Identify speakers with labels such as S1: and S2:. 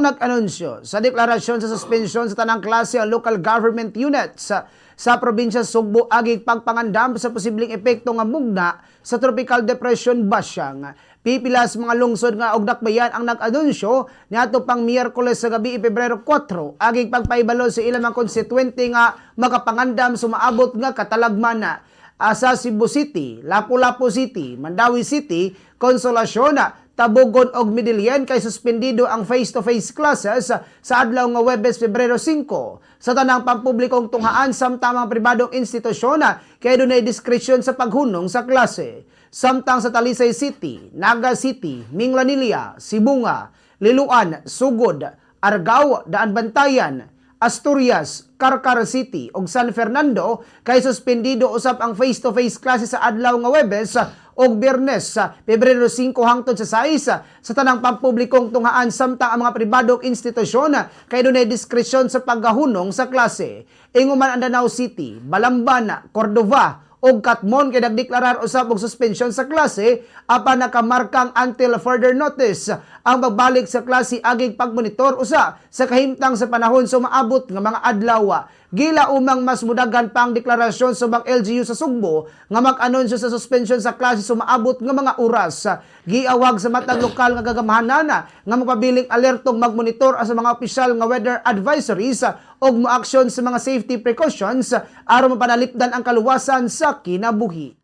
S1: Nag-anunsyo sa deklarasyon sa suspensyon sa tanang klase o local government units sa probinsya Sugbo agig pagpangandam sa posibleng epekto nga mugna sa tropical depression Basyang. Pipilas mga lungsod nga og dakbayan ang nag-anunsyo niadto pang Miyerkules sa gabi Pebrero 4 agig pagpaibalo sa ilang mga konstituente nga makapangandam sumaabot nga katalagmana. Sa Cebu City, Lapu-Lapu City, Mandawi City, Consolacion, Tabogon og Midilian kay suspendido ang face-to-face classes sa adlaw nga Huwebes, Pebrero 5 sa tanang pampublikong tunghaan samtang mga pribadong institusyon kay dunay diskresyon sa paghunong sa klase. Samtang sa Talisay City, Naga City, Minglanilla, Sibunga, Liloan, Sugod, Argao, Daan Bantayan, Asturias, Carcar City ug San Fernando kay suspendido usab ang face-to-face classes sa adlaw nga Huwebes og Biyernes sa Pebrero 5 hangtod sa 6 sa tanang pampublikong tunghaan samtang ang mga pribadong institusyon kay dunay diskresyon sa paghunong sa klase. Inguman ang Danao City, Balambana, Cordova og Katmon kay nagdeklarar usab og suspensyon sa klase apan nakamarkang until further notice ang pagbalik sa klase agig pagmonitor usa sa kahimtang sa panahon sumaabot nga mga adlaw. Gila umang mas mudagan pang deklarasyon sa mga LGU sa Sugbo nga mag-anunsyo sa suspensyon sa klase sumaabot nga mga oras. Giawag sa matag lokal nga gagamahanan nga magpabiling alertong magmonitor sa mga opisyal nga weather advisories og moaksyon sa mga safety precautions aron mapanalipdan ang kaluwasan sa kinabuhi.